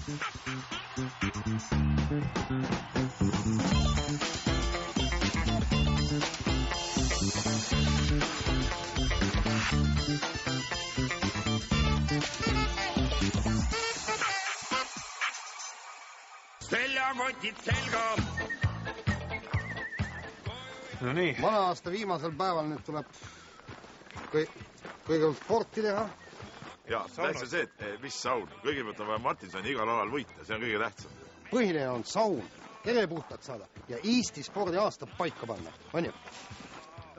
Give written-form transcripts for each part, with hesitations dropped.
Seljakotid selga. No nii. Vana aasta viimasel päeval nüüd tuleb kõigepealt sporti teha. Ja, tähtsa see, et mis saun. Kõigepealt on vaja Martinsoni igal alal võita, see on kõige tähtsam. Põhiline on saun, kelle puhtad saada ja Eesti spordi aasta paika panna, on ju?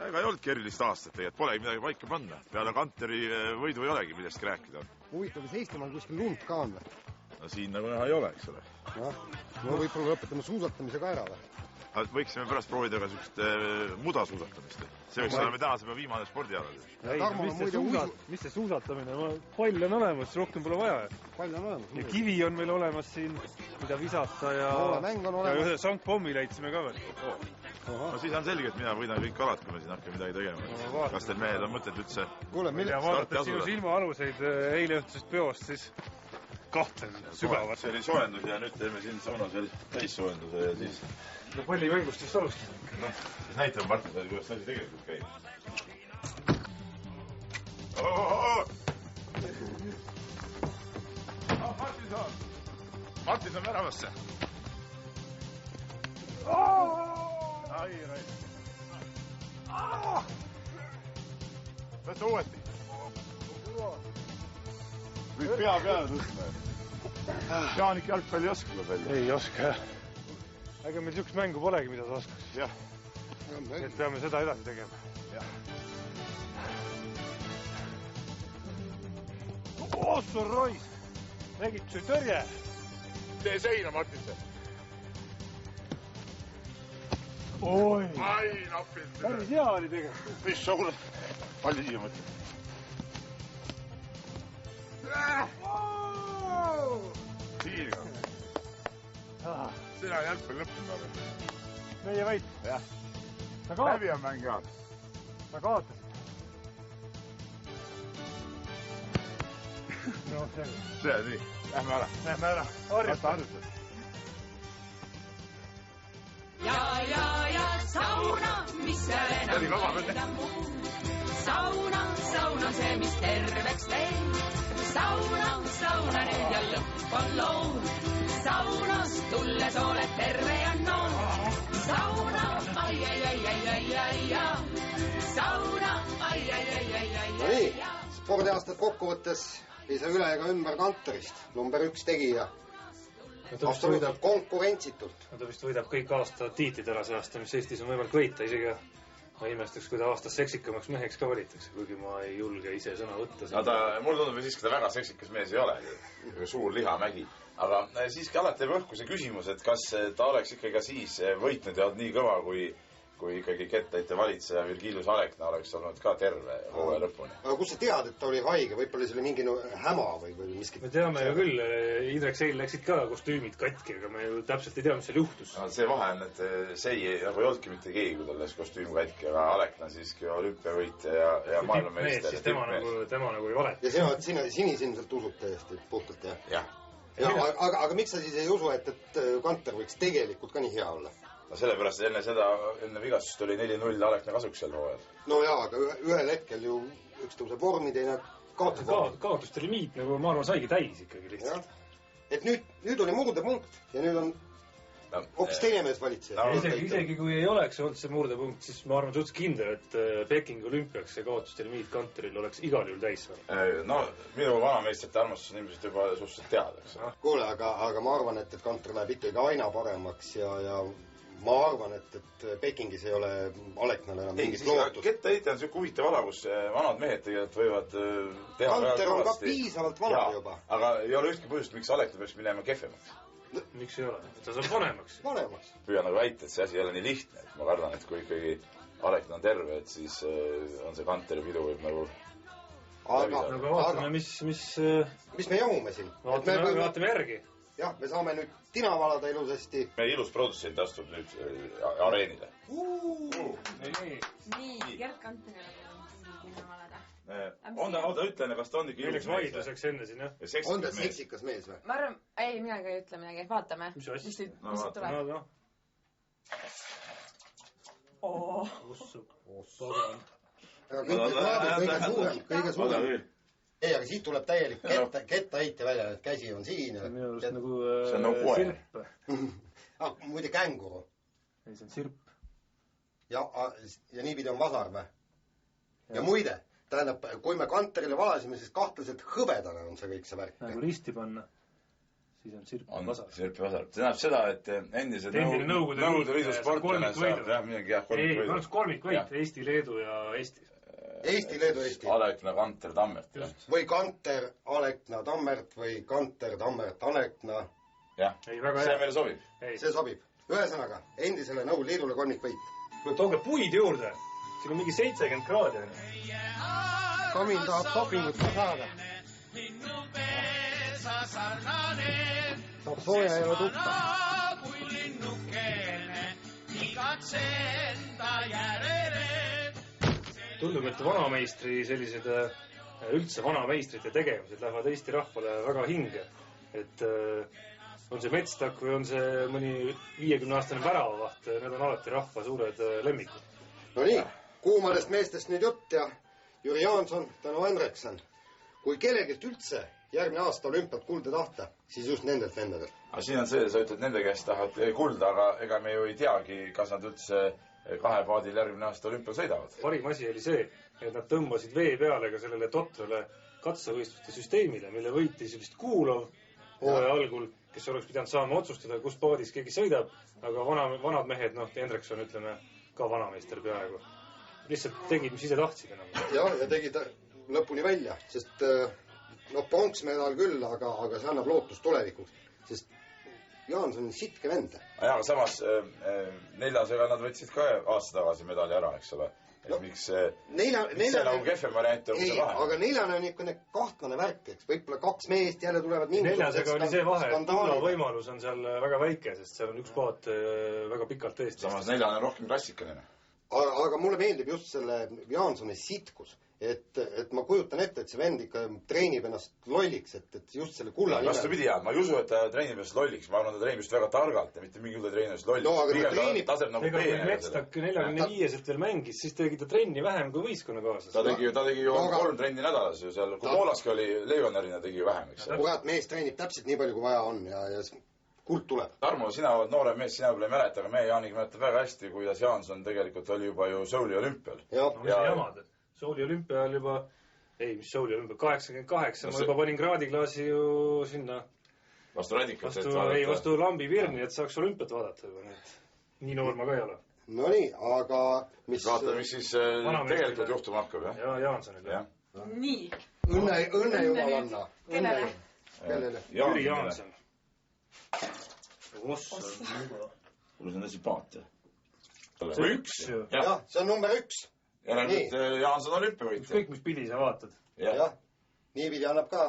Ega ei olnudki erilist aastat, tegelikult polegi midagi paika panna. Peale Kanteri võidu ei olegi millestki rääkida. Huvitav, kas Eestimaal kuskil lund ka on või? No siin nagu näha ei ole, eks ole. No võib-olla lõpetame suusatamise ka ära või? Võiksime pärast proovida ka sellist mudasuusatamist. See võiks olla me tänasema viimane spordialal. Mis see suusatamine? Pall on olemas, rohkem pole vaja. Pall on olemas. Ja kivi on meil olemas siin, mida visata ja ühe sangpommi leidsime ka veel. No siis on selge, et mina võidan kõik alad, kui me siin hakkame midagi tegema. Kas teil mehed on mõtet üldse? Ja vaadates sinu silmaaluseid eile õhtusest peost, siis kahtlen sügavalt. See oli soojendus ja nüüd teeme siin saunas veel täissoojenduse ja siis... No pallimängust just alustada. No, siis näitame Martin, kuidas asi tegelikult käib. Martin on väravasse. Ai. Võtta uuesti. Nüüd pea peale tõstme. Jaanik jalgpalli oskab veel. Ei oska. Aga meil sihukest mängu polegi, mida sa oskaks. Jah. Et peame seda edasi tegema. Jah. Osso rois! Nägid su tõrje? Tee seina, Martinse. Oi! Ai, napid. Päris hea oli tegelikult. Mis sa kuule? Palju siia mõtled. Siirga. Sina jalgpalli lõppunud. Meie võit. Jah. Läbi on mäng ka. Sa kaotasid. No, see on nii. Lähme ära. Lähme ära. Harjutada. Ja sauna, mis seal enam muu. Sauna see, mis terveks teeb. Sauna nüüd ja lõpp on loon. Saunas tulles oled terve ja noon. Sauna, ai. Sauna, ai. No nii, spordiaastat kokkuvõttes ei saa üle ega ümber Kanterist. Number 1 tegija. Absoluutselt konkurentsitult. Ta vist võidab kõik aasta tiitlid ära see aasta, mis Eestis on võimalik võita. Isegi ma imestaks, kui ta aastas seksikamaks meheks ka valitaks, kuigi ma ei julge ise sõna võtta. Mulle tundub, et siiski ta väga seksikas mees ei ole. Suur lihamägi. Aga siiski alati jääb õhku see küsimus, et kas ta oleks ikkagi ka siis võitnud ja olnud nii kõva, kui ikkagi kettaite valitseja Virgilius Alekna oleks olnud ka terve hooaja lõpuni. Aga kus sa tead, et ta oli haige? Võib-olla see oli mingi häma või miski? Me teame ju küll, Indrek Seil läksid ka kostüümid katki, aga me ju täpselt ei tea, mis seal juhtus. See vahe on, et Sei nagu ei olnudki mitte keegi, kui tal läks kostüüm katki, aga Alekna siiski olümpiavõitja ja maailmameister. Siis tema nagu ei valeta. Ja sina sinisilmselt usud täiesti puhtalt, jah? Aga miks sa siis ei usu, et Kanter võiks tegelikult ka nii hea olla? No sellepärast enne vigastust oli 4-0 Alekna kasuks seal hooajal. No jaa, aga ühel hetkel ju üks tõuseb vormi, teine kaotab vormi. Kaotuste limiit, nagu ma arvan, saigi täis ikkagi lihtsalt. Et nüüd oli murdepunkt ja nüüd on hoopis teine mees valitseja. Isegi kui ei oleks olnud see murdepunkt, siis ma arvan suhteliselt kindel, et Pekingi olümpiaks see kaotuste limiit Kanteril oleks igal juhul täis. No, minu vanameistrite armastus on ilmselt juba suhteliselt teada. Kuule, aga ma arvan, et Kanter läheb ikkagi aina paremaks ja ma arvan, et Pekingis ei ole Aleknal enam mingit lootust. Kettaheitja on selline huvitav ala, kus vanad mehed tegelikult võivad teha Kanter on ka piisavalt vana juba. Aga ei ole ühtki põhjust, miks Alekna peaks minema kehvemaks. Miks ei ole? Ta saab vanemaks. Püüan nagu väita, et see asi ei ole nii lihtne. Ma kardan, et kui ikkagi Alekna on terve, et siis on see Kanteri pidu võib nagu... Aga vaatame, mis me jahume siin? Vaatame järgi. Jah, me saame nüüd tina valada ilusasti. Meie ilus produtsent astub nüüd areenile. Nii, Gert Kanteril on tina valada. oota, ütle enne, kas ta on ikka meil läks vaidluseks enne siin, jah. On ta seksikas mees või? Ma arvan, ei, midagi ei ütle midagi, vaatame. Mis asja? Mis tuleb? Ussub. Kõige suurem. Ei, aga siit tuleb täielik kettaheite välja, et käsi on siin. Minu arust nagu see on nagu sirp. Muide känguru. Ei, see on sirp. Ja niipidi on vasar või? Ja muide, tähendab, kui me kanterile valasime, siis kahtlaselt hõbedane on see kõik see värk. Nagu risti panna, siis on sirp ja vasar. Sirp ja vasar. See näeb seda, et endised Nõukogude Liidu sportlane saab jah midagi jah kolmikvõidu. Ei, oleks kolmikvõit, Eesti, Leedu ja Eesti. Eesti, Leedu, Eesti. Alekna, Kanter, Tammert. Või Kanter, Alekna, Tammert või Kanter, Tammert, Alekna. Jah, see meile sobib. See sobib. Ühesõnaga, endisele Nõukogude Liidule kolmikvõit. Tooge puid juurde. Siin on mingi 70 kraadi. Kamin tahab topingut ka saada. Saab sooja ja tuppa. Tundub, et vanameistri sellised üldse vanameistrite tegevused lähevad Eesti rahvale väga hinge. Et on see Metstak või on see mõni 50-aastane väravavaht, need on alati rahva suured lemmikud. No nii, kuumadest meestest nüüd jutt ja Jüri Jaanson, Tõnu Hendrikson. Kui kellegilt üldse järgmine aasta olümpiat kulda tahta, siis just nendelt vendadelt. Aga siin on see, sa ütled, nende käest tahad kulda, aga ega me ju ei teagi, kas nad üldse kahe paadil järgmine aasta olümpial sõidavad. Parim asi oli see, et nad tõmbasid vee peale ka sellele totrale katsevõistluste süsteemile, mille võitis vist Kuulov hooaja algul, kes oleks pidanud saama otsustada, kus paadis keegi sõidab, aga vanad mehed, Hendrikson, ütleme, ka vanameister peaaegu. Lihtsalt tegid, mis ise tahtsid enam. Ja tegid lõpuni välja, sest pronksmedal küll, aga see annab lootust tulevikuks, sest Jaanson on sitke vend. Ja, aga samas neljasega nad võtsid ka aasta tagasi medali ära, eks ole. Miks see nagu kehvem variant on see vahe? Aga neljane on niisugune kahtlane värk, eks. Võib-olla kaks meest jälle tulevad neljasega oli see vahe, et Kuula võimalus on seal väga väike, sest seal on üks paat väga pikalt eest. Samas neljane on rohkem klassikaline. Aga mulle meeldib just selle Jaansoni sitkus. Et ma kujutan ette, et see vend ikka treenib ennast lolliks, et just selle kulla nimel. Vastu pidi, ma ei usu, et ta treenib ennast lolliks. Ma arvan, ta treenib just väga targalt ja mitte mingi ta treenib ennast lolliks. No, aga ta treenib... taseb nagu peene. Ega kui Metstak 45-selt veel mängis, siis tegi ta trenni vähem kui võistkonna kaasas. Ta tegi ju 3 trenni nädalas ju seal. Kui Poolaski oli legionärina, tegi ju vähem, eks. Kurat, mees treenib täpselt nii palju, kui vaja on ja kuld tuleb. Tarmo, sina oled noorem mees, sina võib-olla ei mäleta, aga meie Jaanik mäletab väga hästi, kuidas Jaanson tegelikult oli juba ju Souli olümpial. Souli olümpial juba... Ei, mis Souli olümpia, 88, ma juba panin kraadiklaasi ju sinna vastu radikalt, vastu Lambi Virni, et saaks olümpiat vaadata juba, nii noor ma ka ei ole. No nii, aga vaata, mis siis tegelikult juhtuma hakkab, jah? Ja Jaansonil, jah. Nii. Õnne jumalanna. Kellele? Jüri Jaanson. Kuule, see on sümpaat. See üks ju. Jah, see on number 1. Järelikult Jaanson olümpiavõitja. Ükskõik, mis pidi sa vaatad. Jah, niipidi annab ka.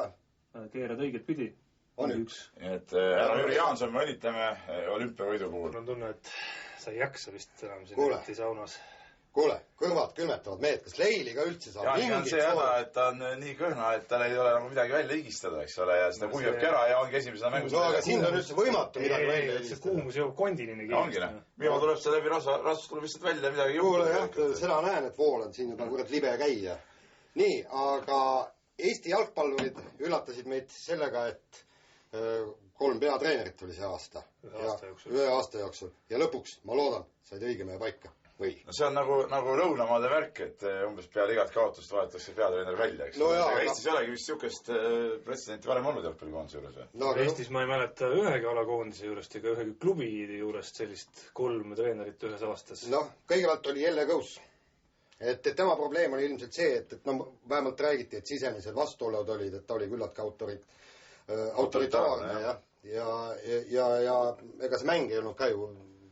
Keerad õiget pidi. On üks. Et härra Jüri Jaanson, me õnnitleme olümpiavõidu puhul. Mul on tunne, et sa ei jaksa vist enam siin saunas. Kuule, kõrvad külmetavad mehed, kas leili ka üldse saab? Jaanik on see häda, et ta on nii kõhna, et tal ei ole nagu midagi välja higistada, eks ole, ja seda kuivabki ära ja ongi esimesena mängus. No, aga siin on üldse võimatu midagi välja higistada. See kuumus jõuab kondinini kindlasti. Viima tuleb see läbi rasvus tuleb lihtsalt välja midagi juurde. Kuule, jah, seda näen, et vool on siin juba kurat libe käia. Nii, aga Eesti jalgpallurid üllatasid meid sellega, et 3 peatreenerit oli see aasta. Ühe aasta jooksul. Ja lõpuks, ma loodan, said õige meie paika. No see on nagu lõunamaade värk, et umbes peale igat kaotust vaadatakse peatreener välja, eks. No jaa, Eestis ei olegi vist siukest pretsedenti varem olnud jalgpallikoondise juures või? No, Eestis ma ei mäleta ühegi alakoondise juurest ega ühegi klubi juurest sellist 3 treenerit ühes aastas. Noh, kõigepealt oli Jelle Kõus. Et tema probleem oli ilmselt see, et vähemalt räägiti, et sisemised vastuolud olid, et ta oli küllaltki autoritaarne ja ega see mäng ei olnud ka ju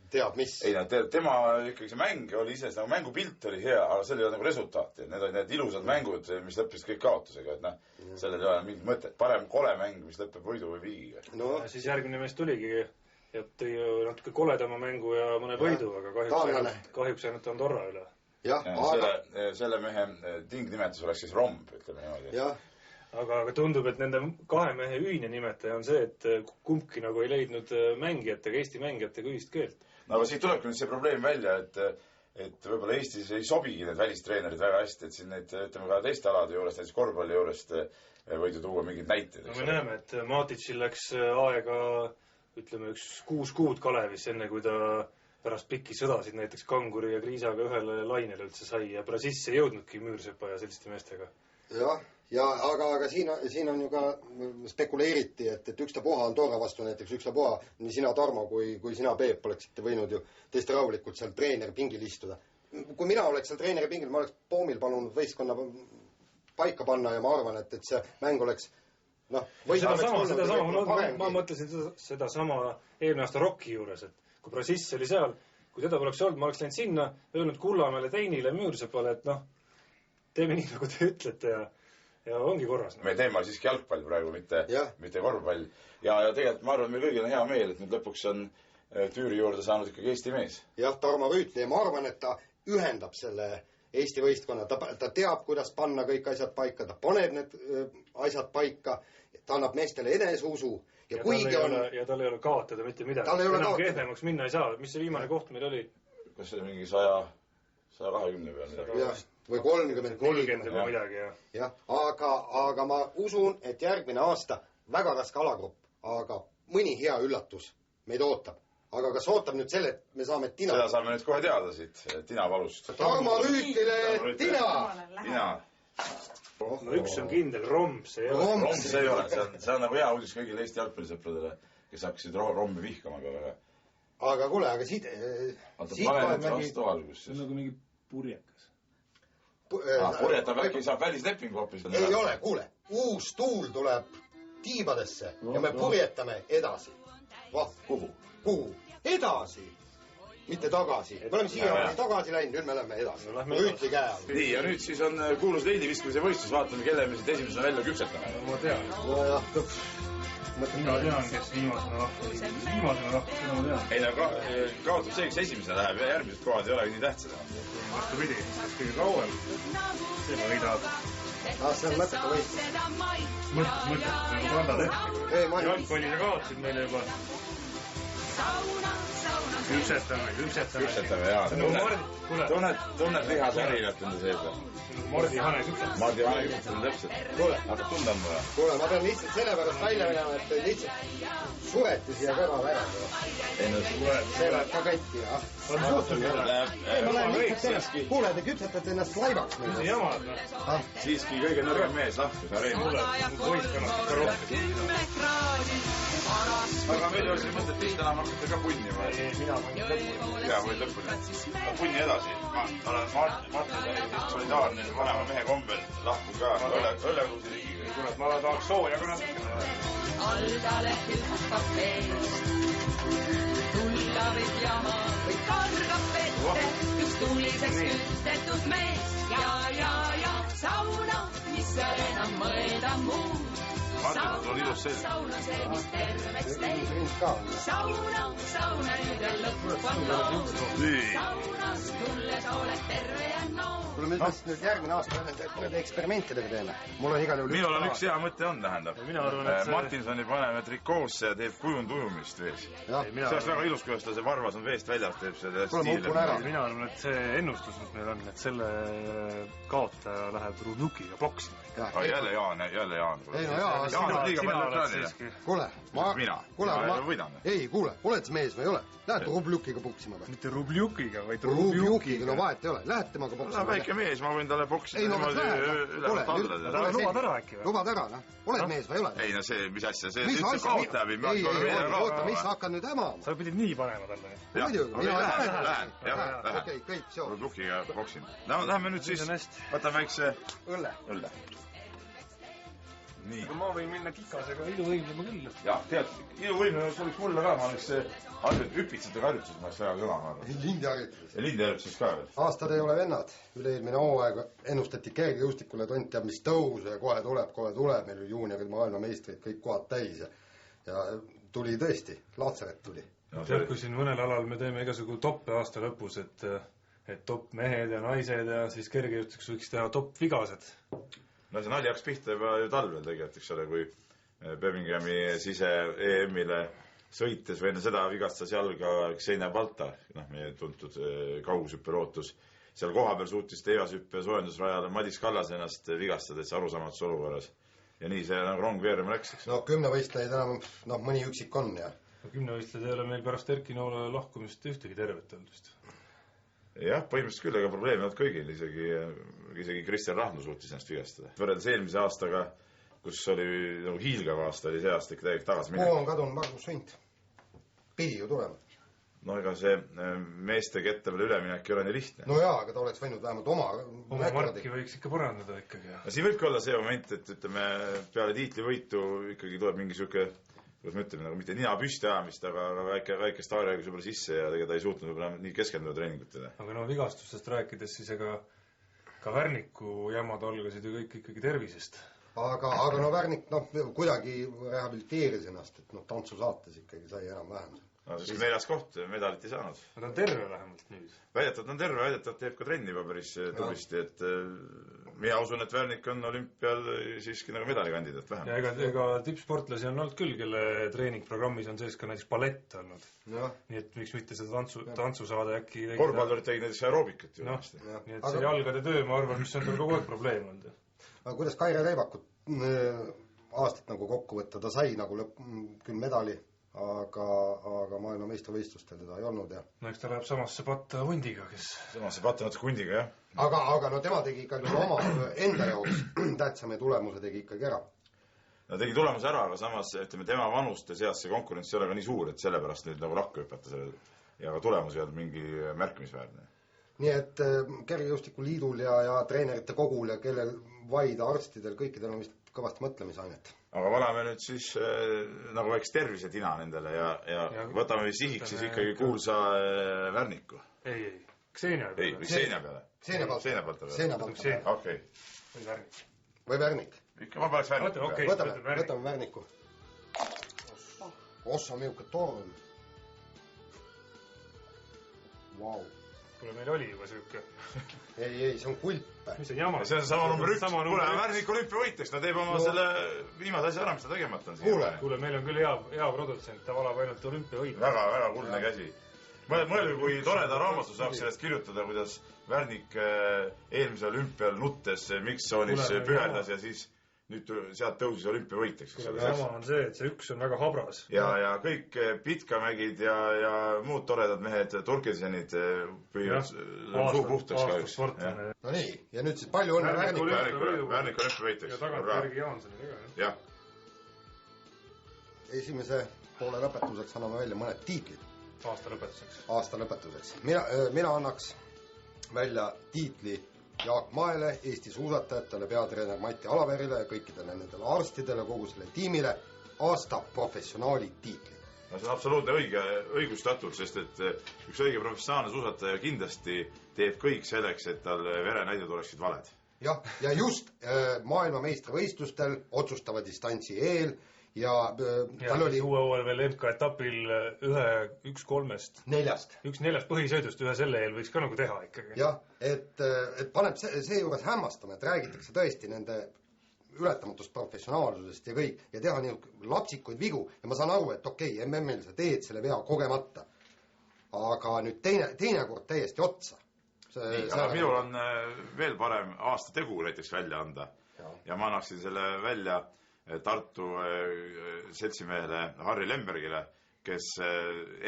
teab mis. Ei, tema ikkagi see mäng oli ise, nagu mängupilt oli hea, aga seal ei ole nagu resultaati. Need olid need ilusad mängud, mis lõppisid kõik kaotusega, et sellel ei ole mingit mõtet. Parem kole mäng, mis lõpeb võidu või viigiga. No siis järgmine mees tuligi ja tõi natuke koledama mängu ja mõne võidu, aga kahjuks ainult Andorra üle. selle mehe tingnimetus oleks siis romb, ütleme niimoodi. jah. Aga tundub, et nende kahe mehe ühine nimetaja on see, et kumbki nagu ei leidnud mängijatega, Eesti mängijatega ühist keelt. No aga siit tulebki nüüd see probleem välja, et võib-olla Eestis ei sobigi need välistreenerid väga hästi, et siin neid, ütleme ka teiste alade juures, näiteks korvpalli juurest võidu tuua mingeid näiteid. No me näeme, et Matitšil läks aega, ütleme, 6 kuud Kalevis, enne kui ta pärast pikki sõdasid näiteks Kanguri ja Kriisaga ühele lainele üldse sai ja Brasisse ei jõudnudki Müürsepa ja selliste meestega. Jah, aga siin on ju ka spekuleeriti, et ükstapuha on Toora vastu näiteks ükstapuha, nii sina, Tarmo, kui sina, Peep, oleksite võinud ju tõesti rahulikult seal treeneri pingil istuda. Kui mina oleks seal treeneri pingil, ma oleks Poomil palunud võistkonna paika panna ja ma arvan, et see mäng oleks ma mõtlesin seda sama eelmine aasta Rocki juures, et kui Brasiss oli seal, kui teda poleks olnud, ma oleks läinud sinna, öelnud Kullamäele, Teinile, Müürsepale, et teeme nii, nagu te ütlete ja ongi korras. Meie teema on siiski jalgpall praegu, mitte korvpall. Ja tegelikult ma arvan, meil kõigil on hea meel, et nüüd lõpuks on Tüüri juurde saanud ikkagi Eesti mees. Jah, Tarmo Rüütli ja ma arvan, et ta ühendab selle Eesti võistkonna. Ta teab, kuidas panna kõik asjad paika, ta paneb need asjad paika, ta annab meestele eneseusu. Ja tal ei ole kaotada mitte midagi. Enam kehvemaks minna ei saa. Mis see viimane koht meil oli? Kas see oli mingi 120 peal? Jah. Või 30 või midagi, jah. Aga ma usun, et järgmine aasta väga raske alagrupp, aga mõni hea üllatus meid ootab. Aga kas ootab nüüd selle, et me saame Tina? Seda saame nüüd kohe teada siit Tina valust. Tarmo Rüütile Tina! No üks on kindel, romb see ei ole. Romb see ei ole, see on nagu hea uudis kõigile Eesti jalgpallisõpradele, kes hakkasid rombi vihkama ka väga. Aga kuule, aga siit... Pane nüüd vastu algus. See on nagu mingi purjekas. Purjetab äkki saab välislepingu hoopis. Ei ole, kuule, uus tuul tuleb tiibadesse ja me purjetame edasi. Kuhu? Edasi, mitte tagasi. Me oleme siia tagasi läinud, nüüd me lähme edasi. Rüütli käe all. Nii, ja nüüd siis on kuulus leiliviskamise võistlus, vaatame, kelle me siit esimesena välja küpsetame. Ma tean. Mina tean, kes viimasena lahkus, seda ma tean. Ei, kaotab see, kes esimesena läheb ja järgmised kohad ei olegi nii tähtsad. Vastupidi, kes kõige kauem, see võidab. See on mõttetu võistlus. Mõttetu, nagu kanda tehti. Jalgpallile kaotsid meile juba. Küpsetame, jaa. Tunned lihase ärilat enda sees. Mardi Hane küpsetame täpselt. Hakkab tunda on mulle. Kuule, ma pean lihtsalt sellepärast välja minema, et lihtsalt sureti siia kõrval ära. See läheb ka kõiki, jah. Ma lähen lihtsalt sellest. Kuule, te küpsetate ennast laivaks. Mis see jamad? Siiski kõige nõrgem mees lahkus areenil. Võistkonnast ka rohkem. Aga meil oli see mõtet, et täna hakkate ka punnima. Mina võin lõpuni. Jaa, võin lõpuni. Punni edasi. Ma olen Martin solidaarne vanema mehe kombel. Lahkus ka õlekruusi ligiga. Kuule, ma tahaks sooja ka natukene. Aldale hüppab veest. Tulla võib jama või kargab vette. Üks tuliseks kütetud mees. Ja sauna, mis seal enam mõelda muud. Sauna see, mis terveks teeb. Sauna nüüd on lõpp on lood. Saunas tulles oled terve ja nood. Kuule, mis nüüd järgmine aasta nende eksperimentidega teeme? Mul on igal juhul minul on üks hea mõte on, tähendab. Martinsoni paneme trikoosse ja teeb kujundujumist vees. See oleks väga ilus, kuidas ta see varvas on veest väljas, teeb selle stiili. Mina arvan, et see ennustus, mis meil on, et selle kaotaja läheb Rubjukiga boksima. Jälle Jaan. Ei, no Jaan. Jaan on liiga palju ekraanile. Kuule, oled mees või ei ole? Lähete Rubjukiga boksima või? Mitte Rubjukiga, vaid Rubjukiga, no vahet ei ole. Lähete temaga boksima. Väike mees, ma võin talle boksida niimoodi ülevalt alla. Lubad ära äkki või? Lubad ära, noh. Oled mees või ei ole? Ei, no see, mis asja, see üldse kaotab. Oota, mis hakkad nüüd hämama? Sa pidid nii panema talle. Lähen. Okei, kõik, soo. Rubjukiga boksin. Läheme nüüd siis, võtame väikse õlle. Nii. Ma võin minna kikasega iluvõimlema küll. Jah, tead, iluvõimlema sobiks mulle ka, ma oleks hüpitsate harjutuses, ma oleks väga kõlama arvanud. Lindi harjutuses ka veel. Aastad ei ole vennad. Üle-eelmine hooaeg ennustati kergejõustikule tont ja mis tõus ja kohe tuleb. Meil juuniorid maailmameistrid, kõik kohad täis ja tuli tõesti, Laatsaret tuli. Tead, kui siin mõnel alal me teeme igasugu toppe aasta lõpus, et top mehed ja naised ja siis kergejõustikus võiks teha top vigased. No see nali hakkas pihta juba ju talvel tegelikult, eks ole, kui Birminghami sise EM-ile sõites või enne seda vigastas jalga Xenia Balta, meie tuntud kaugushüppelootus. Seal koha peal suutis teevashüppe soojendusrajale Madis Kallas ennast vigastada, et see arusaamatus olukorras. Ja nii see nagu rong veerema läks, eks. No 10 võistlejaid enam, mõni üksik on ja. 10 võistlejad ei ole meil pärast Erki Noole lahkumist ühtegi tervet olnud. Jah, põhimõtteliselt küll, ega probleemi olnud kõigil, isegi Kristjan Rahnu suutis ennast vigastada. Võrreldes eelmise aastaga, kus oli nagu hiilgav aasta, oli see aasta ikka täiega tagasi minna. Kuhu on kadunud Margus Vint? Pidi ju tulema. No ega see meeste kette peale üleminek ei ole nii lihtne. No jaa, aga ta oleks võinud vähemalt oma marki võiks ikka parandada ikkagi. Ja siin võibki olla see moment, et ütleme, peale tiitlivõitu ikkagi tuleb mingi siuke, kuidas me ütleme, nagu mitte nina püsti ajamist, aga väike staariaigus juba sisse ja tegelikult ta ei suutnud võib-olla nii keskenduda treeningutele. Aga vigastustest rääkides siis ega ka Värniku jamad algasid ju kõik ikkagi tervisest. Aga Värnik kuidagi rehabiliteeris ennast, et tantsusaates ikkagi sai enam vähem. No siis 4. koht, medalit ei saanud. Ta on terve vähemalt nüüd. Väidetavalt on terve, väidetavalt teeb ka trenni juba päris tublisti, et mina usun, et Värnik on olümpial siiski nagu medalikandidaat vähem. Ja ega tippsportlasi on olnud küll, kelle treeningprogrammis on sees ka näiteks ballett olnud. Nii et miks mitte seda tantsu saada äkki... Korvpallurid tegid näiteks aeroobikud ju. Nii et see jalgade töö, ma arvan, mis on tal kogu aeg probleem olnud. Aga kuidas Kaire Leivakut aastat nagu kokku võtta, ta sai nagu küll medali, aga maailma meistrivõistlustel teda ei olnud ja... No eks ta läheb samasse patta hundiga, kes... Samasse patta natuke hundiga, jah. Aga tema tegi ikkagi oma enda jaoks tähtsame tulemuse tegi ikkagi ära. Ta tegi tulemuse ära, aga samas, ütleme, tema vanuste seas see konkurents ei ole ka nii suur, et sellepärast nüüd nagu lakku hüpata sellel ja ka tulemus ei olnud mingi märkimisväärne. Nii et kergejõustiku liidul ja treenerite kogul ja kellel vaid arstidel, kõikidel on vist kõvasti mõtlemisainet. Aga valame nüüd siis nagu väikse tervisetina nendele ja võtame sihiks siis ikkagi kuulsa Värniku. Ei, Xenia peale. Ei, või Xenia peale. Xenia peale. Okei. Või Värnik. Ikka ma paneks Värniku peale. Võtame Värniku. Ossa miuke torm. Vau. Kuule, meil oli juba siuke. Ei, see on kulp. Mis on jama? See on sama number 1. Kuule, Värnik olümpia võiteks, ta teeb oma selle viimase asja ära, mis ta tegemata on. Kuule, meil on küll hea produtsent, ta valab ainult olümpia võit. Väga kuldne käsi. Mõelge, kui toreda raamatu saaks sellest kirjutada, kuidas Värnik eelmise olümpial nuttes mikstsoonis püherdas ja siis nüüd sealt tõusis olümpia võiteks. Kuule, sama on see, et see üks on väga habras. Ja kõik Pitkamägid ja muud toredad mehed, Turkesenid püüavad suu puhtaks ka üks. No nii, ja nüüd siis palju õnne Värnik olümpia võiteks. Ja tagant Järgi Jaansoni. Jah. Esimese poole lõpetuseks anname välja mõned tiitlid. Aasta lõpetuseks. Mina annaks välja tiitli Jaak Maele, Eesti suusatajatele, peatreener Mati Alaverile ja kõikidele nendele arstidele, kogu selle tiimile aasta professionaali tiitli. No see on absoluutne õigustatud, sest et üks õige professionaalne suusataja kindlasti teeb kõik selleks, et tal verenäidud oleksid valed. Jah, ja just maailmameistrivõistlustel otsustava distantsi eel ja tal oli... Uue uuel veel MK-etapil üks 4 põhisõidust ühe selle eel võiks ka nagu teha ikkagi. Jah, et paneb see juures hämmastama, et räägitakse tõesti nende ületamatust professionaalsusest ja kõik ja teha nii lapsikuid vigu ja ma saan aru, et okei, MM-il sa teed selle vea kogemata. Aga nüüd teine kord täiesti otsa. Aga minul on veel parem aasta tegu näiteks välja anda ja ma annaksin selle välja Tartu seltsimehele Harri Lembergile, kes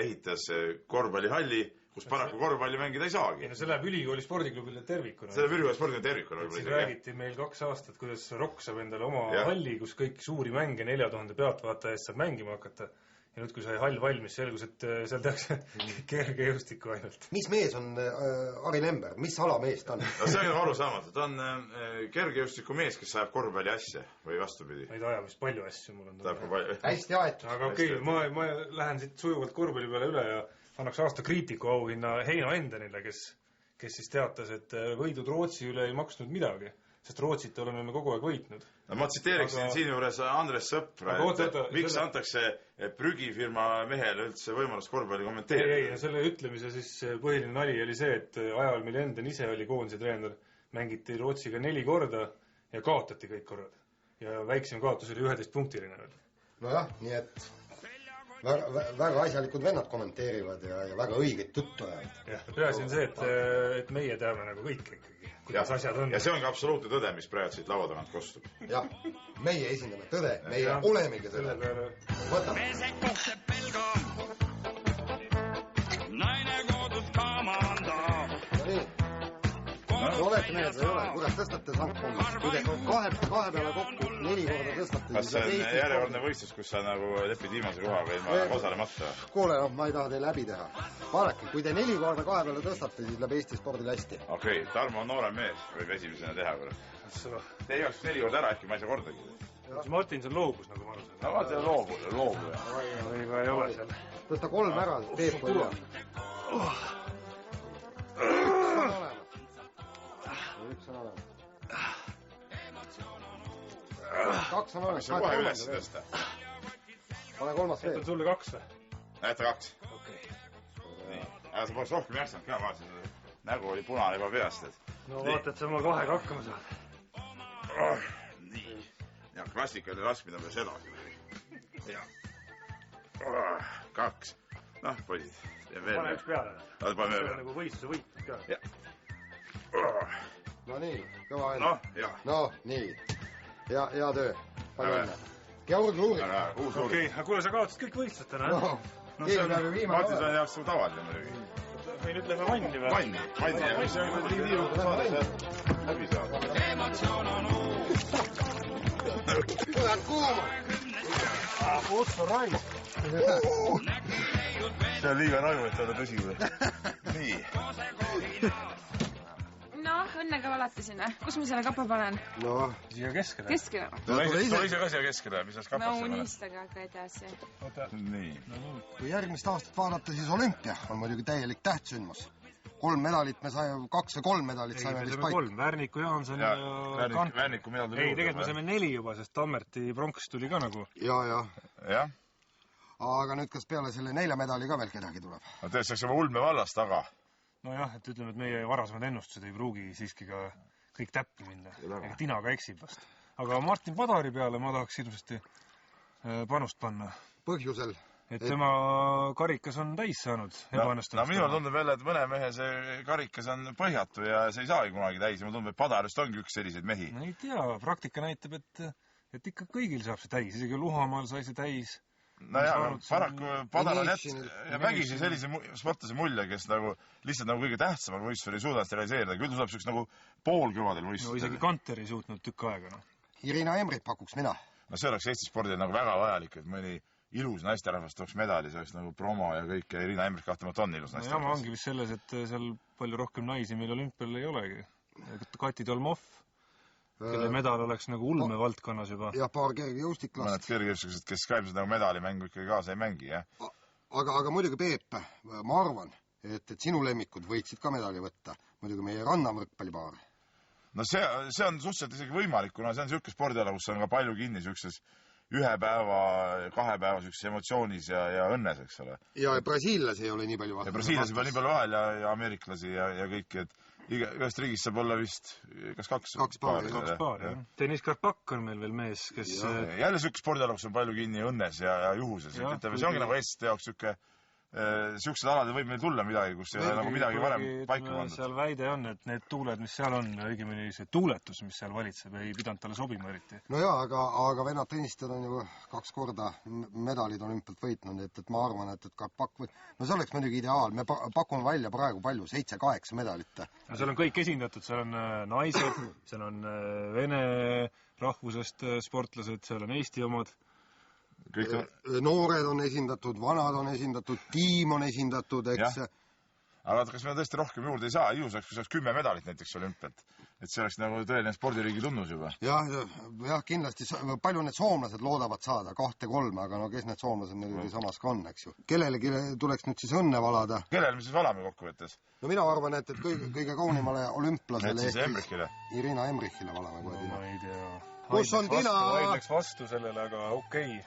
ehitas korvpallihalli, kus paraku korvpalli mängida ei saagi. See läheb ülikooli spordiklubile tervikuna. See läheb ülikooli spordile tervikuna. Siin räägiti meil 2 aastat, kuidas Rock saab endale oma halli, kus kõik suuri mänge 4000 pealtvaataja eest saab mängima hakata. Ja nüüd, kui sai hall valmis, selgus, et seal tehakse kerge jõustikku ainult. Mis mees on Harri Lember? Mis alamees ta on? No see on aru saamatu. Ta on kerge jõustiku mees, kes sajab korvpalli asja või vastupidi. Ma ei taja vist palju asju mul on. Hästi aetud. Aga okei, ma lähen siit sujuvalt korvpalli peale üle ja annaks aasta kriitiku auhinna Heino Endenile, kes siis teatas, et võidud Rootsi üle ei maksnud midagi. sest Rootsit oleme me kogu aeg võitnud. No ma tsiteeriksin siin juures Andres Sõpra, miks antakse prügifirma mehele üldse võimalust korvpalli kommenteerida? Ei, selle ütlemise siis põhiline nali oli see, et ajal, mil Enden ise oli koondise treener, mängiti Rootsiga 4 korda ja kaotati kõik korrad. Ja väiksem kaotus oli 11 punktiline veel. Nojah, nii et väga asjalikud vennad kommenteerivad ja väga õigeid tuttu ajavad. Jah, peaasi on see, et meie teame nagu kõike ikkagi, kuidas asjad on. Ja see on ka absoluutne tõde, mis praegu siit laua tagant kostub. Jah, meie esindame tõde, meie olemegi tõde. Võtame. Meesekokse pelga, naine koodus kamanda. No olete mehed või ole, kuidas tõstate sangpongis? Kui te kahe peale kokku 4 korda tõstate... Kas see on järjekordne võistlus, kus sa nagu lepid viimase kohaga ilma osalemata? Kuule, ma ei taha teile läbi teha. Vaadake, kui te 4 korda 2 peale tõstate, siis läheb Eesti spordil hästi. Okei, Tarmo on noorem mees, võib esimesena teha. Te ei oleks 4 korda ära, äkki ma ei saa kordagi. Martin, see on loobus, nagu ma aru saan. No vaata, loobu. Või ei ole seal. Tõsta 3 ära, Peep või jah. Üks on olemas. 2 on olemas. Kas see kohe üles tõsta? Pane 3 veel. Jätan sulle 2 või? Jäta 2. Okei. Nii. Aga sa poleks rohkem järsanud ka, vaatasin. Nägu oli punane juba peast. No vaata, et sa oma 2-ga hakkama saad. Nii. Ja klassikaline laskmine on veel sedasi. Ja. 2. Noh, poisid. Pane üks peale. Pane see on nagu võistluse võitnud ka. Ja. No nii, kõva õnne. No, jah. No, nii. Hea töö. Palju õnne. Georg Luurik. Okei, aga kuule, sa kaotasid kõik võistlust täna, jah? No, keegi peab ju viimane olema. Martin, jaoks su tavaline muidugi. Või nüüd lähme vanni või? Vanni. Ja mis on nüüd liivirutud saada läbi saada? Emotsioon on uus. Kuule on kuuma. Otsa Raimo. See on liiga raju, et saada tõsi või? Nii. Noh, õnnega valatassin. Kus ma selle kapa panen? No, siia keskele. Keskele? Tule ise ka siia keskele, mis saaks kapasse no panna? unistage aga edasi. Nii. kui järgmist aastat vaadata, siis olümpia on muidugi täielik tähtsündmus. 3 medalit me saime, 2 või 3 medalit saime vist paika. 3, Värniku, Jaanson ja Värniku medal tuli ei, tegelikult me saime 4 juba, sest Tammerti pronks tuli ka nagu. Ja. Aga nüüd kas peale selle 4 medali ka veel kedagi tuleb? No tõesti, saaks juba Ulme vallas taga. Nojah, et ütleme, et meie varasemad ennustused ei pruugi siiski ka kõik täppi minna. Ega Tina ka eksib vast. Aga Martin Padari peale ma tahaks hirmsasti panust panna. Põhjusel? Et tema karikas on täis saanud. No minul tundub jälle, et mõne mehe see karikas on põhjatu ja see ei saagi kunagi täis. Ma tundub, et Padarist ongi üks selliseid mehi. No ei tea, praktika näitab, et ikka kõigil saab see täis. Isegi Luhamaal sai see täis. No jah, paraku Padar on vägisi sellise sportlase mulje, kes nagu lihtsalt nagu kõige tähtsamal võistlusel ei suuda realiseerida. Küll tuleb selleks nagu poolkõvadel võistlusel. No isegi Kanter ei suutnud tükk aega. No. Irina Emrit pakuks mina. No see oleks Eesti spordil nagu väga vajalik, et mõni ilus naisterahvast tooks medali, see oleks nagu promo ja kõik. Ja Irina Emrit kahtlemata on ilus naisterahvast. No ongi vist selles, et seal palju rohkem naisi meil olümpial ei olegi. Kati Tolmov, kelle medal oleks nagu ulme valdkonnas juba. Ja paar kergejõustiklast. Mõned kergejõustiklased, kes käib nagu medalimängu ikkagi kaasa ei mängi, jah. Aga muidugi, Peep, ma arvan, et sinu lemmikud võitsid ka medali võtta. Muidugi meie rannavõrkpallipaar. No see on suhteliselt isegi võimalik, kuna see on niisugune spordiala, kus on ka palju kinni niisuguses 1 päeva, 2 päeva niisuguses emotsioonis ja õnnes, eks ole. Ja brasiillasi ei ole nii palju vahel. Ja brasiillasi pole nii palju vahel ja ameeriklasi ja kõik, et ühest riigist saab olla vist kas 2 paari. 2 paari, jah. Deniss Karpak on meil veel mees, kes... Jälle niisugune spordiala, kus on palju kinni õnnes ja juhuses. See ongi nagu Eesti jaoks niisugused alad võib meil tulla midagi, kus ei ole nagu midagi varem paika pandud. Seal väide on, et need tuuled, mis seal on, õigemini see tuuletus, mis seal valitseb, ei pidanud talle sobima eriti. No jaa, aga vennad tennistajad on ju 2 korda medalid olümpialt võitnud, et ma arvan, et Karpak või... No see oleks muidugi ideaal. Me pakume välja praegu palju, 7-8 medalit. No seal on kõik esindatud, seal on naised, seal on vene rahvusest sportlased, seal on Eesti omad. Noored on esindatud, vanad on esindatud, tiim on esindatud, eks. aga kas me tõesti rohkem juurde ei saa? Ju saaks 10 medalit näiteks olümpiat. Et see oleks nagu tõeline spordiriigi tunnus juba. Jah, kindlasti. Palju need soomlased loodavad saada? 2-3, aga no kes need soomlased muidugi samas ka on, eks ju. Kellelegi tuleks nüüd siis õnne valada? Kellele me siis valame kokkuvõttes? No mina arvan, et kõige kaunimale olümplasele Irina Emrichile valame. Ma ei tea. Kus on Tina? Vaidleks vastu sellele, aga okei.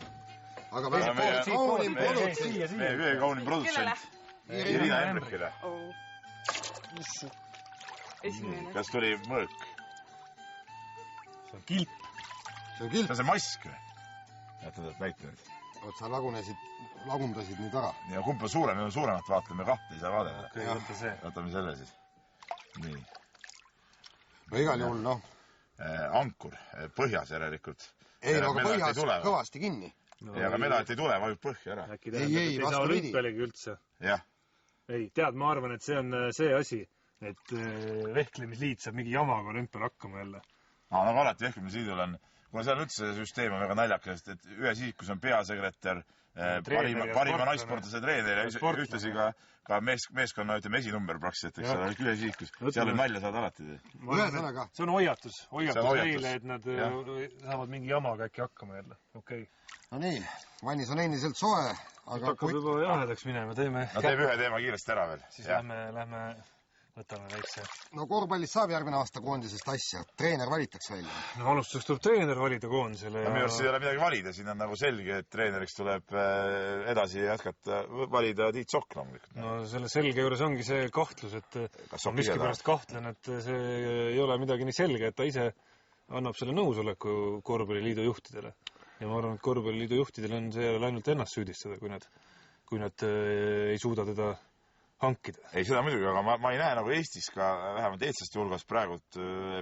Aga meie kaunim produtsent. Meie kõige kaunim produtsent. Irina Emrichile. Kas tuli mõõk? See on kilp. See on see mask või? Jätad näite nüüd. Oot, sa lagundasid nüüd ära. Ja kumb on suurem? Me on suuremat vaatleme kahte, ei saa vaadata. Okei, võtta see. Võtame selle siis. Nii. No igal juhul, noh. Ankur, põhjas järelikult. Ei, no aga põhjas kõvasti kinni. Ja aga medalit ei tule, vajub põhja ära. Ei, vastu vidi. Üldse. Jah. Ei, tead, ma arvan, et see on see asi. Et vehklemisliit saab mingi jamaga olümpial hakkama jälle. Nagu alati vehklemisliidul on, kuna seal üldse see süsteem on väga naljakas, et ühes isikus on peasekretär, parima naissportlase treener ja ühtlasi ka meeskonna, ütleme, esinumber praktiliselt, eks ole, ühes isikus. Seal on nalja saada alati. See on hoiatus neile, et nad saavad mingi jamaga äkki hakkama jälle. Okei. No nii, vannis on endiselt soe, aga... Hakkab juba jahedaks minema, teeme ühe teema kiiresti ära veel. Siis lähme võtame väikse. No korvpallist saab järgmine aasta koondisest asja. Treener valitaks välja. No alustuseks tuleb treener valida koondisele. Minu arust ei ole midagi valida. Siin on nagu selge, et treeneriks tuleb edasi jätkata valida Tiit Sokk loomulikult. No selle selge juures ongi see kahtlus, et miskipärast kahtlen, et see ei ole midagi nii selge, et ta ise annab selle nõusoleku korvpalliliidu juhtidele. Ja ma arvan, et korvpalliliidu juhtidel on see ainult ennast süüdistada, kui nad ei suuda teda hankida. Ei, seda muidugi, aga ma ei näe nagu Eestis ka vähemalt eestlaste hulgas praegult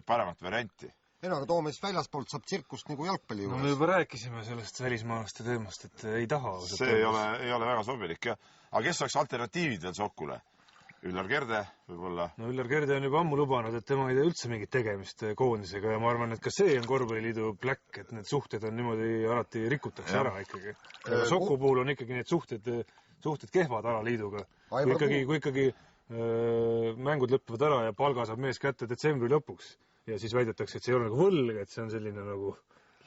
paremat varianti. Ei no, aga toome siis väljaspoolt saab tsirkust nagu jalgpalli juures. No me juba rääkisime sellest välismaalaste teemast, et ei taha. See ei ole väga sobilik, jah. Aga kes oleks alternatiivid veel Sokule? Üllar Kerde võib-olla? No Üllar Kerde on juba ammu lubanud, et tema ei tee üldse mingit tegemist koondisega ja ma arvan, et ka see on korvpalliliidu pläkk, et need suhted on niimoodi alati rikutakse ära ikkagi. Soku puhul on ikkagi need suhted kehvad alaliiduga. Kui ikkagi mängud lõppevad ära ja palga saab mees kätte detsembri lõpuks ja siis väidetakse, et see ei ole nagu võlg, et see on selline nagu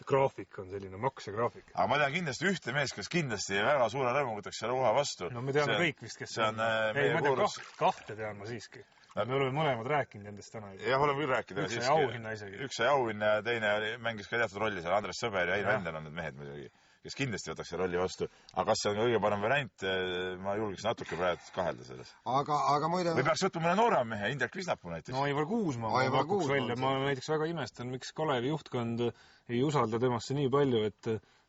graafik, on selline maksegraafik. Aga ma tean kindlasti ühte mees, kes kindlasti väga suure rõõmu võtaks selle koha vastu. No me teame kõik vist, kes see on. Ei, ma tean kahte tean ma siiski. Me oleme mõlemad rääkinud nendest täna. Jah, oleme küll rääkida. Üks sai auhinna isegi. Üks sai auhinna ja teine mängis ka teatud rolli seal. Andres Sõber ja Ein Venden on need mehed muidugi, kes kindlasti võtaks selle rolli vastu. Aga kas see on kõige parem variant, ma julgiks natuke praegu kahelda selles. Aga muide... Või peaks võtma mõne noorem mehe, Indrek Krisnapuu näiteks. No Aivar Kuusmaa pakuks välja. Ma näiteks väga imestan, miks Kalevi juhtkond ei usalda temasse nii palju,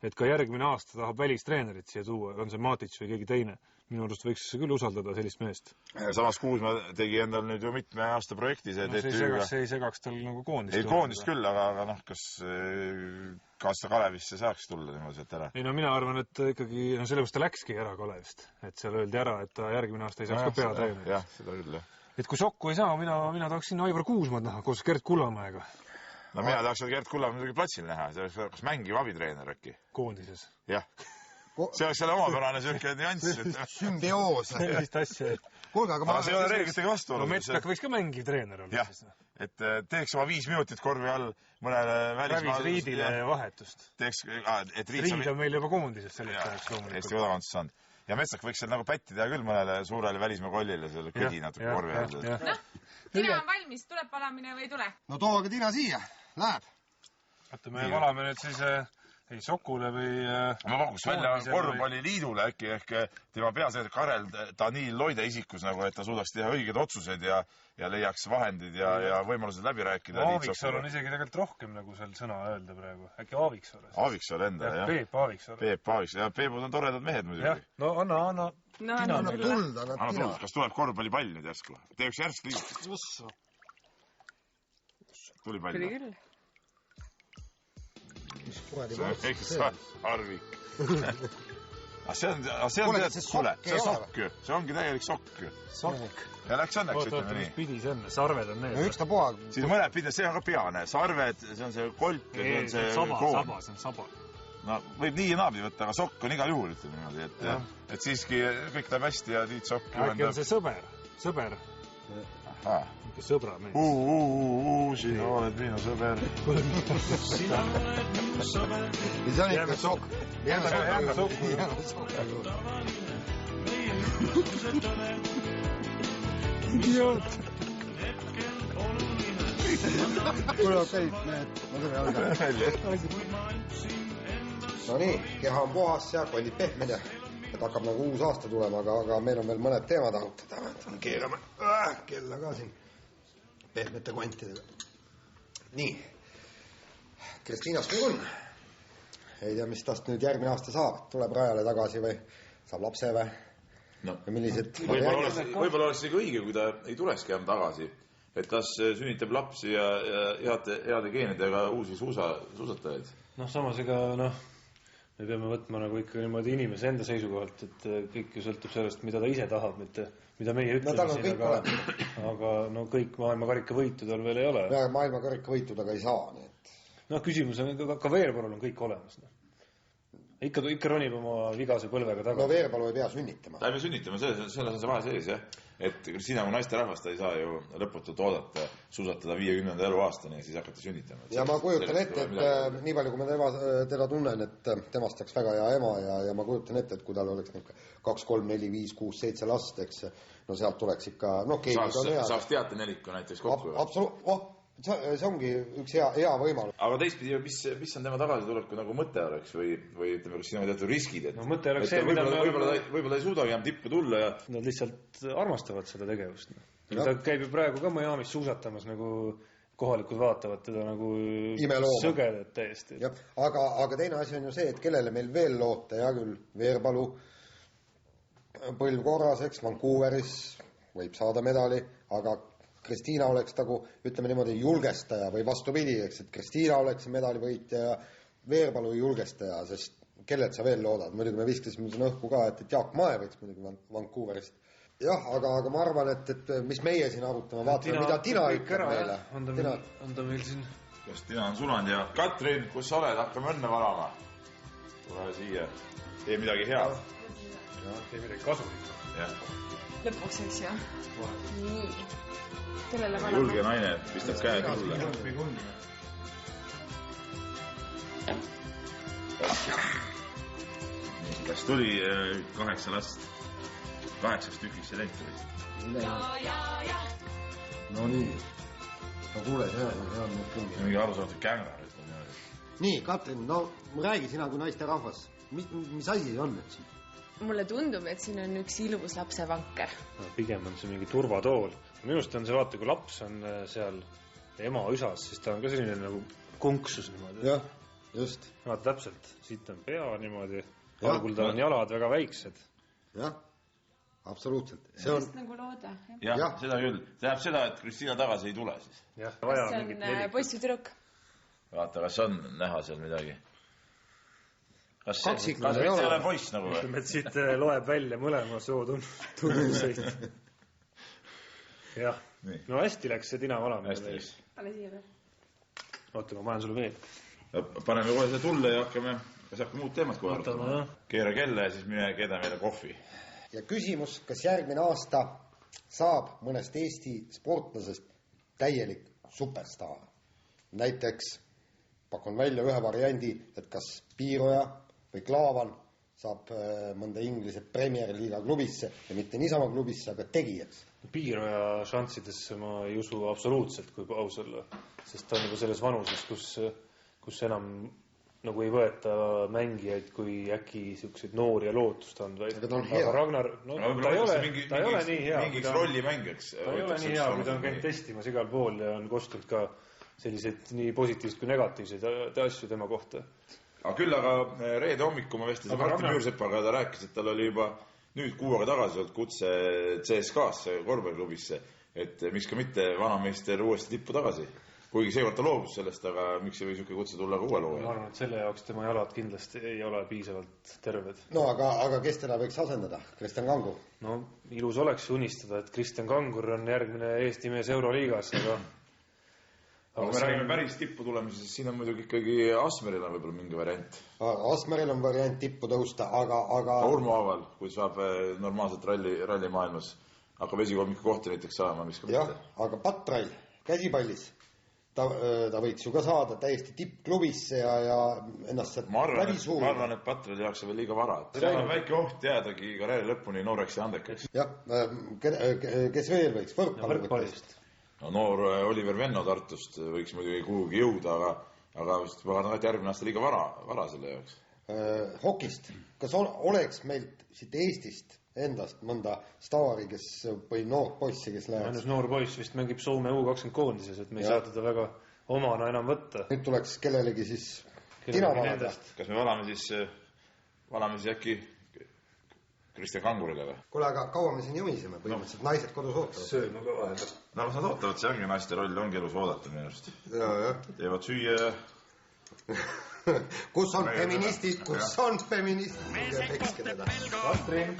et ka järgmine aasta tahab välistreenerit siia tuua, on see Matic või keegi teine. Minu arust võiks küll usaldada sellist meest. Samas Kuusmaa tegi endal nüüd ju mitme aasta projekti. See ei segaks tal nagu koondist. Ei koondist küll, aga noh, kas ta Kalevisse saaks tulla niimoodi sealt ära? Ei no mina arvan, et ikkagi, sellepärast ta läkski ära Kalevist. Et seal öeldi ära, et ta järgmine aasta ei saaks ka peatreenerit. Jah, seda küll, jah. Et kui Sokku ei saa, mina tahaks sinna Aivar Kuusmaad näha koos Gert Kullamäega. No mina tahaks Gert Kullamäe muidugi platsil näha. See oleks mängiv abitreener äkki. Koondises. Jah. See oleks selle omapärane sööke nüanss. Sümbioos. Sellist asja. Kuulge, aga see ei ole reeglitega vastu. No Metspäk võiks ka mängiv treener olla. Jah, et teeks oma 5 minutit korvi all mõnele välismaal... Travis Riidile vahetust. Riid on meil juba koondises selleks ajaks loomulikult. Eesti kodakondsus saanud. Ja Metsak võiks seal nagu pätti teha küll mõnele suurele välismaa kollile selle kõdi natuke korvi all. Noh, Tina on valmis, tuleb valamine või ei tule? No tooge Tina siia, läheb. Oota, me valame nüüd siis ei Sokule või... Ma pakuks välja korvpalliliidule äkki ehk tema peasekretär Karel Daniil Loide isikus, nagu, et ta suudaks teha õiged otsused ja leiaks vahendid ja võimalused läbi rääkida. Aaviksol on isegi tegelikult rohkem nagu seal sõna öelda praegu. Äkki Aaviksol. Aaviksol enda, jah. Peep Aaviksol. Peep Aaviksol. Ja Peepud on toredad mehed muidugi. No anna Tina. Kas tuleb korvpallipall nüüd järsku? Teeks järsk liigut. Tuli pall. Tuli küll. See on Arvik. See on sokk. See ongi täielik sokk. Sokk. Ja läks õnneks, ütleme nii. Pidi see enne, sarved on need. Üks ta puha. Siin mõned pidi, see on ka peane. Sarved, see on see kolp ja see on see koon. See on saba. No, võib nii ja naabi võtta, aga sokk on igal juhul, ütleme niimoodi. Et siiski kõik läheb hästi ja Tiit Sokk äkki on see sõber. sõber. Ikka sõbra mees. Sina oled minu sõber. Sina oled minu sõber. See on ikka sokk. Jääme sokku. Meie juhuse tõde. Idioot. Hetkel oluline. Kuule, okei, mehed, ma tulen jalga. No nii, keha on puhas ja konnid pehmed ja et hakkab nagu uus aasta tulema, aga meil on veel mõned teemad arutada. Keerame kella ka siin pehmete kontidega. Nii, Kristiina Spirun. Ei tea, mis tast nüüd järgmine aasta saab. Tuleb rajale tagasi või saab lapse või? No, millised... Võib-olla oleks ikka õige, kui ta ei tulekski enam tagasi. Et kas sünnitab lapsi ja heade geenidega uusi suusatajaid? Samas ega me peame võtma nagu ikka niimoodi inimese enda seisukohalt, et kõik ju sõltub sellest, mida ta ise tahab, mitte mida meie ütleme siin, aga kõik maailmakarika võitu tal veel ei ole. Maailmakarika võitu ta ka ei saa. Nii et... Küsimus on, ka Veerpalul on kõik olemas. Ikka ronib oma vigase põlvega taga. No Veerpalu ei pea sünnitama. Ta ei pea sünnitama, selles on see vahe sees, jah. Et Kristiina on naisterahvast, ta ei saa ju lõputult oodata, suusatada 50. eluaastani ja siis hakata sünnitama. Ja ma kujutan ette, et nii palju, kui ma teda tunnen, et temast oleks väga hea ema ja ma kujutan ette, et kui tal oleks 2, 3, 4, 5, 6, 7 last, eks, no sealt tuleks ikka, saaks teateneliku näiteks kokku. Absoluutselt, see ongi üks hea võimalus. Aga teistpidi, mis on tema tagasituleku nagu mõte oleks või ütleme, kas siin on teatud riskid, et mõte oleks see, võib-olla ei suudagi enam tippu tulla ja nad lihtsalt armastavad seda tegevust. Ta käib ju praegu ka Miami's suusatamas, nagu kohalikud vaatavad teda nagu sõgedat täiesti. Aga teine asi on ju see, et kellele meil veel loota, hea küll, Veerpalu põlv korras, eks, Vancouveris võib saada medali, aga Kristiina oleks nagu, ütleme niimoodi, julgestaja või vastupidi, eks, et Kristiina oleks medalivõitja ja Veerpalu julgestaja, sest kellelt sa veel loodad? Muidugi me viskasime sinna õhku ka, et Jaak Mae võiks muidugi Vancouverist. Jah, aga ma arvan, et mis meie siin arutame, vaatame, mida Tina ütleb meile. On ta meil siin? Kas Tina on sulanud ja Katrin, kus sa oled? Hakkame õnne valama. Tule siia. Tee midagi head. Tee midagi kasulikku. Lõpuks, eks ju. Nii. Kellele valama? Julge naine, pistab käe tulle. Kas tuli 8 last? 8 tükiks see lent oli? No nii. No kuule, see on nüüd küll. Mingi arusaamatud kängar. Nii, Katrin, no räägi sina kui naisterahvas. Mis asi see on nüüd siin? Mulle tundub, et siin on üks ilus lapsevanker. Pigem on see mingi turvatool. Minust on see, vaata, kui laps on seal ema üsas, siis ta on ka selline nagu kunksus niimoodi. Jah, just. Vaata täpselt, siit on pea niimoodi. Algul tal on jalad väga väiksed. Jah, absoluutselt. See on nagu loode. Jah, seda küll. Tähendab seda, et Kristiina tagasi ei tule siis. Kas see on poiss või tüdruk? Vaata, kas on näha seal midagi? Kas Kaksik ei ole poiss nagu või? Ütleme, et siit loeb välja mõlema soo tunnuseid. Jah, no hästi läks see Tina valama. Hästi läks. Pane siia veel. Oota, ma panen sulle veel. Paneme kohe see tulle ja hakkame muud teemad kohe arutama. Keera kella ja siis mine keeda meile kohvi. Ja küsimus, kas järgmine aasta saab mõnest Eesti sportlasest täielik superstaar? Näiteks pakun välja ühe variandi, et kas Piiroja või Klaavan saab mõnda Inglise Premier Liiga klubisse ja mitte niisama klubisse, aga tegijaks. Piiroja šanssidesse ma ei usu absoluutselt, kui aus olla, sest ta on juba selles vanuses, kus enam nagu ei võeta mängijaid kui äkki siukseid noori ja lootust on. Aga Ragnar, ta ei ole nii hea. Mingiks rollimängijaks. Ta ei ole nii hea, kui ta on käinud testimas igal pool ja on kostunud ka selliseid nii positiivseid kui negatiivseid asju tema kohta. Aga küll, aga reede hommiku ma vestlesin Martin Müürsepaga ja ta rääkis, et tal oli juba nüüd 6 aega tagasi olnud kutse CSKA-sse, korvpalliklubisse, et miks ka mitte vanameister uuesti tippu tagasi. Kuigi seekord ta loobus sellest, aga miks ei või siuke kutse tulla ka uue looja? Ma arvan, et selle jaoks tema jalad kindlasti ei ole piisavalt terved. No aga kes teda võiks asendada? Kristjan Kangur? No ilus oleks unistada, et Kristjan Kangur on järgmine Eesti mees Euroliigas, aga me räägime päris tippu tulemise, siis siin on muidugi ikkagi Asmeril on võib-olla mingi variant. Asmeril on variant tippu tõusta, aga... Urmo Aaval, kui saab normaalselt ralli maailmas hakkab esikolmiku kohta näiteks saama, mis ka jah, aga Patrail käsipallis ta võiks ju ka saada täiesti tippklubisse ja ennast sealt läbi suuda. Ma arvan, et Patrail tehakse veel liiga vara. Seal on väike oht jäädagi karjääri lõpuni nooreks ja andekaks. jah, kes veel võiks? Võrkpallist. No noor Oliver Venno Tartust võiks muidugi kuhugi jõuda, aga vist ma arvan, et järgmine aasta liiga vara selle jaoks. Hokist. Kas oleks meilt siit Eestist endast mõnda staari, või noor poissi, kes läheks? Ainus noor poiss vist mängib Soome U20 koondises, et me ei saa teda väga omana enam võtta. Nüüd tuleks kellelegi siis tina valada. Kas me valame siis äkki Kristjan Kangurile või? Kuule, aga kaua me siin jõmisime? Põhimõtteliselt naised kodus ootavad. Sööma ka vahel. No nad ootavad, see ongi naiste roll, ongi elus oodata minu arust. Teevad süüa ja... Kus on feministid? Kus on feministid? Pekske teda. Katrin.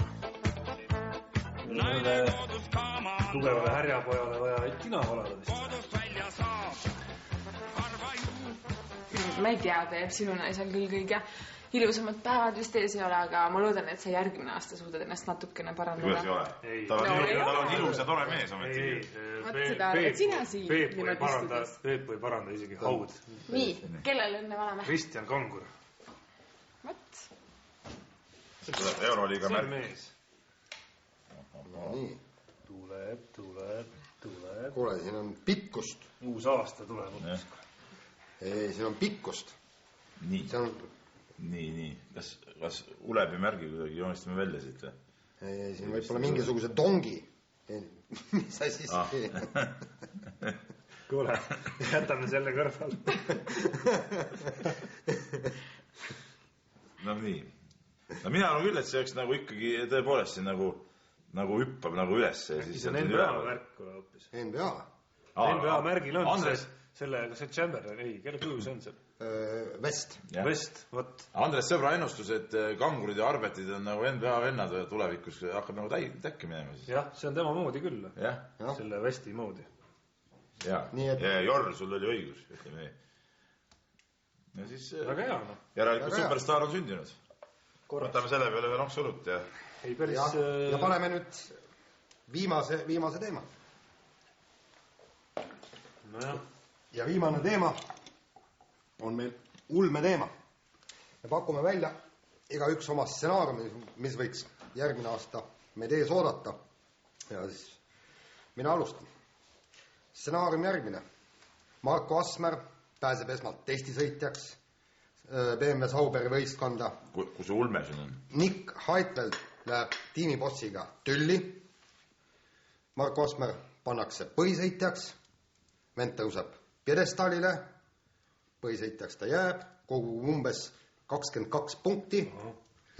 Tugevale härjapojale vaja tina valada vist. Ma ei tea, teeb sinu naisel küll kõige ilusamad päevad vist ees ei ole, aga ma loodan, et sa järgmine aasta suudad ennast natukene parandada. Kuidas ei ole? Tal on ilus ja tore mees ometi. Vaat seda arvad sina siin. Peep või paranda isegi haud. Nii, kellel enne valame? Kristjan Kangur. Vat. See tuleb Euroliiga märk. See mees. Nii. Tuleb. Kuule, siin on pikkust. Uus aasta tuleb. Ei, siin on pikkust. Nii. Nii. Kas Ulebi märgi kuidagi joonistame välja siit? Ei, siin võib olla mingisuguse tongi. Mis asi see? Kuule, jätame selle kõrval. No nii. No mina arvan küll, et see oleks nagu ikkagi tõepoolest siin nagu hüppab nagu üles. See on NBA märk hoopis. NBA? NBA märgil on selle, kas see Chamberlain? Ei, kelle kuju see on seal? Vest, võt. Andres Sõbra ennustus, et Kangurid ja Arbetid on nagu NBA vennad tulevikus hakkab nagu täkki minema siis. Jah, see on tema moodi küll. Selle Vesti moodi. Ja Jorl, sul oli õigus. Ja siis järelikult superstaar on sündinud. Võtame selle peale veel õlut ja... Ja paneme nüüd viimase teema. Ja viimane teema on meil ulme teema. Me pakume välja iga üks oma stsenaariumi, mis võiks järgmine aasta meid ees oodata. Ja siis mina alustan. Stsenaarium järgmine. Marko Asmer pääseb esmalt testisõitjaks BMW Sauberi võistkonda. Kus ulme siin on? Nick Heidfeld läheb tiimibossiga tülli. Marko Asmer pannakse põhisõitjaks. Vend tõuseb pjedestaalile. Põhisõitjaks ta jääb. Kogu umbes 22 punkti.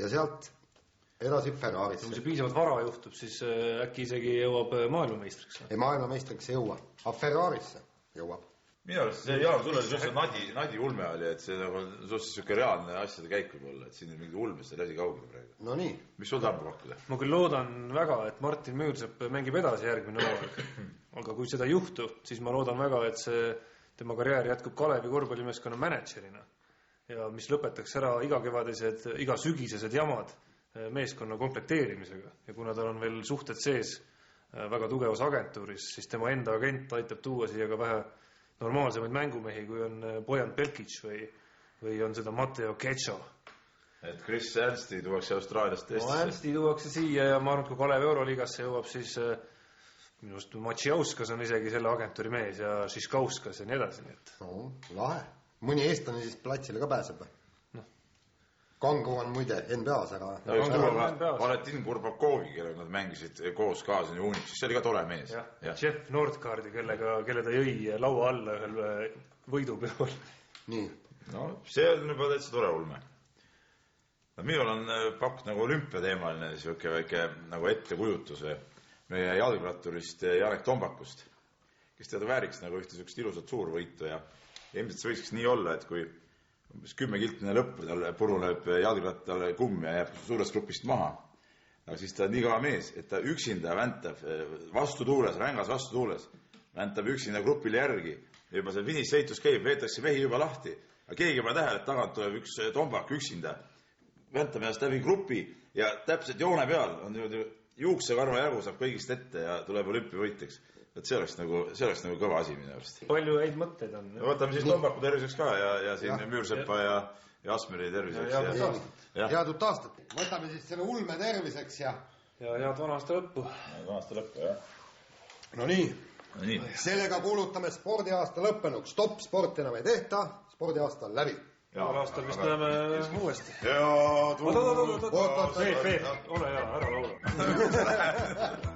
Ja sealt edasi Ferrarisse. Kui see piisavalt vara juhtub, siis äkki isegi jõuab maailmameistriks. Ei, maailmameistriks ei jõua. Aga Ferrarisse jõuab. Minu arust see Jaan, sul oli suhteliselt nadi ulme oli, et see suhteliselt reaalne asjade käik võib olla, et siin on mingi ulmest asi kaugele praegu. No nii. Mis sul tahab pakkuda? Ma küll loodan väga, et Martin Müürsepp mängib edasi järgmine hooaeg. Aga kui seda ei juhtu, siis ma loodan väga, et tema karjäär jätkub Kalevi korvpallimeeskonna managerina. Ja mis lõpetaks ära iga sügisesed jamad meeskonna komplekteerimisega. Ja kuna tal on veel suhted sees väga tugevas agentuuris, siis tema enda agent aitab tuua siia ka vähe normaalsemaid mängumehi, kui on Bojan Pelkic või on seda Matteo Ketšo. Et Chris Ernsti tuuakse Austraaliast Eestisse. No Ernsti tuuakse siia ja ma arvan, kui Kalev Euroliigasse jõuab, siis minust Maciauskas on isegi selle agentuuri mees ja Šiškauskas ja nii edasi. No, lahe. Mõni eestlane siis platsile ka pääseb. Kangu on muide NBA-s ära. Valentin Kurbakovi, kellega nad mängisid koos kaasa juuniks, see oli ka tore mees. Jeff Nordgaardi, kelle ta jõi laua alla ühel võidupeol. Nii. No, see on juba täitsa tore ulme. Minul on pakk nagu olümpiateemaline siuke väike nagu ettekujutuse meie jalgratturist Janek Tombakust, kes teda vääriks nagu ühte siukest ilusat suurvõitu ja ilmselt see võiks nii olla, et kui 10 kiltine lõppu tal puruneb jalgrattal kumm ja jääb suurest grupist maha. Aga siis ta on nii kõva mees, et ta üksinda väntab vastutuules, rängas vastutuules, väntab üksinda grupile järgi. Ja juba see finisseitus käib, veetakse mehi juba lahti. Aga keegi juba tähele, et tagant tuleb üks Tombak üksinda. Väntab ennast läbi grupi ja täpselt joone peal on juuksekarva jagu saab kõigist ette ja tuleb olümpiavõitjaks. Et see oleks nagu kõva asi minu arust. Palju häid mõtteid on. Võtame siis Tombaku terviseks ka ja siin Müürsepa ja Asmeri terviseks. Head uut aastat. Võtame siis selle ulme terviseks ja head vana aasta lõppu. Aasta lõppu, jah. No nii. Sellega kuulutame spordiaasta lõppenuks. Stopp, sport enam ei tehta. Spordiaasta on läbi. Järgmisel aastal vist näeme uuesti. Oot. Veep, ole hea, ära laula.